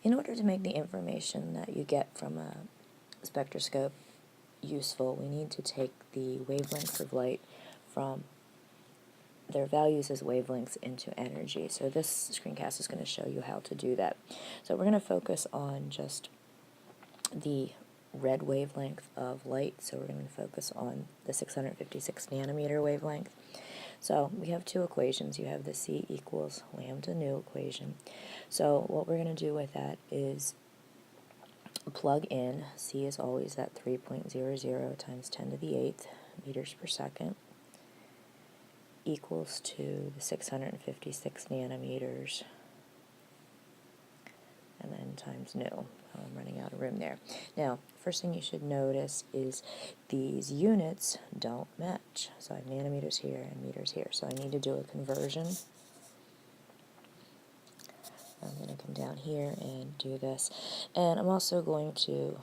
In order to make the information that you get from a spectroscope useful, we need to take the wavelengths of light from their values as wavelengths into energy. So this screencast is going to show you how to do that. So we're going to focus on just the red wavelength of light. So we're going to focus on the 656 nanometer wavelength. So we have two equations. You have the C equals lambda nu equation. So what we're going to do with that is plug in, C is always that 3.00 times 10 to the 8th meters per second, equals to the 656 nanometers, and then times nu. I'm running out of room there. Now, first thing you should notice is these units don't match. So I have nanometers here and meters here. So I need to do a conversion. I'm going to come down here and do this. And I'm also going to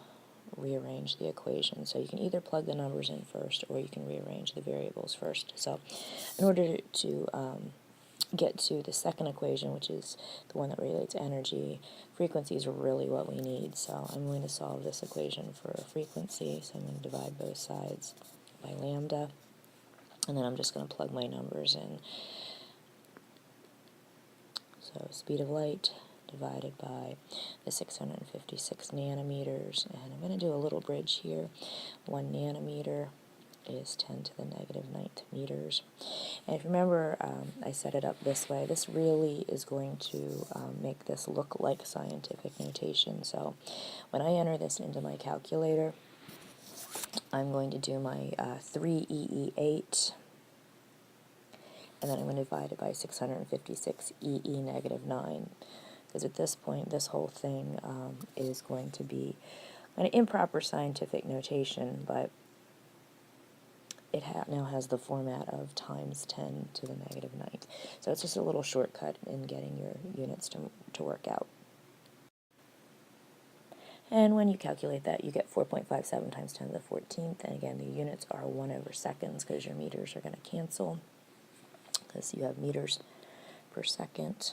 rearrange the equation. So you can either plug the numbers in first or you can rearrange the variables first. So in order to get to the second equation, which is the one that relates energy, frequency is really what we need. So I'm going to solve this equation for frequency. So I'm going to divide both sides by lambda. And then I'm just going to plug my numbers in. So speed of light divided by the 656 nanometers, and I'm going to do a little bridge here. 1 nanometer is 10 to the negative 9th meters. And if you remember, I set it up this way. This really is going to make this look like scientific notation. So when I enter this into my calculator, I'm going to do my 3EE8, and then I'm going to divide it by 656 EE negative 9, because at this point this whole thing is going to be an improper scientific notation, but it now has the format of times 10 to the negative 9th. So it's just a little shortcut in getting your units to work out. And when you calculate that, you get 4.57 times 10 to the 14th, and again the units are 1 over seconds because your meters are going to cancel, because you have meters per second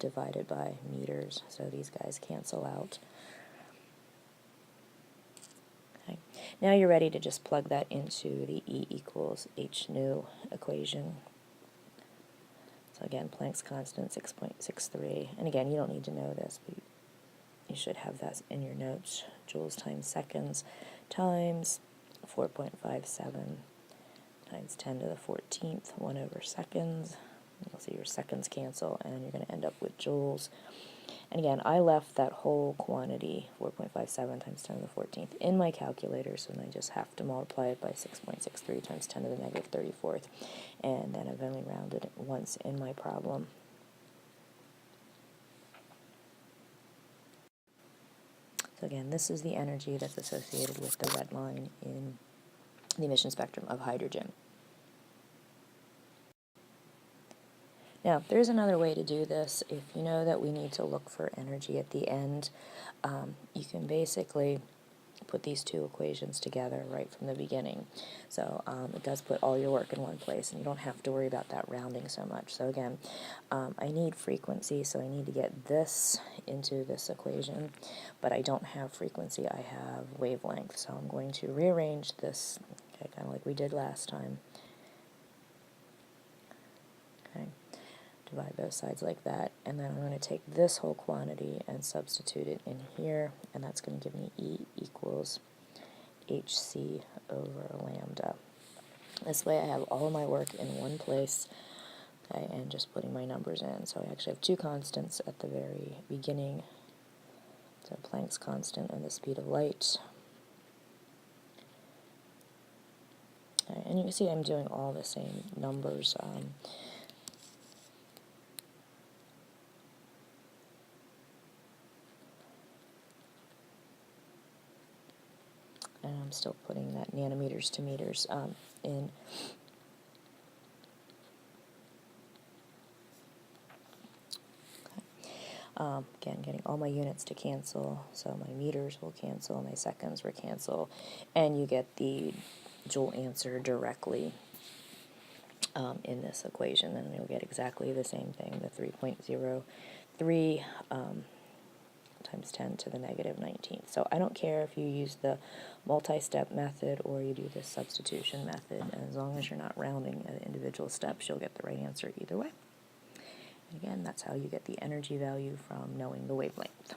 divided by meters, so these guys cancel out. Okay. Now you're ready to just plug that into the E equals h nu equation. So again, Planck's constant 6.63, and again you don't need to know this, but you should have that in your notes. Joules times seconds times 4.57 times 10 to the 14th, 1 over seconds. You'll see your seconds cancel, and you're going to end up with joules. And again, I left that whole quantity, 4.57 times 10 to the 14th, in my calculator, so then I just have to multiply it by 6.63 times 10 to the negative 34th, and then I've only rounded it once in my problem. So again, this is the energy that's associated with the red line in the emission spectrum of hydrogen. Now, there's another way to do this. If you know that we need to look for energy at the end, you can basically put these two equations together right from the beginning. So it does put all your work in one place, and you don't have to worry about that rounding so much. So again, I need frequency, so I need to get this into this equation, but I don't have frequency, I have wavelength. So I'm going to rearrange this, okay, kind of like we did last time. Okay. Divide both sides like that, and then I'm going to take this whole quantity and substitute it in here, and that's going to give me E equals hc over lambda. This way I have all my work in one place, okay, and just putting my numbers in. So I actually have two constants at the very beginning. So Planck's constant and the speed of light. Okay, and you can see I'm doing all the same numbers. And I'm still putting that nanometers to meters in. Okay. Again, getting all my units to cancel, so my meters will cancel, my seconds will cancel, and you get the joule answer directly in this equation, and you'll get exactly the same thing, the 3.03 times 10 to the negative 19th. So I don't care if you use the multi-step method or you do the substitution method. As long as you're not rounding at individual steps, you'll get the right answer either way. And again, that's how you get the energy value from knowing the wavelength.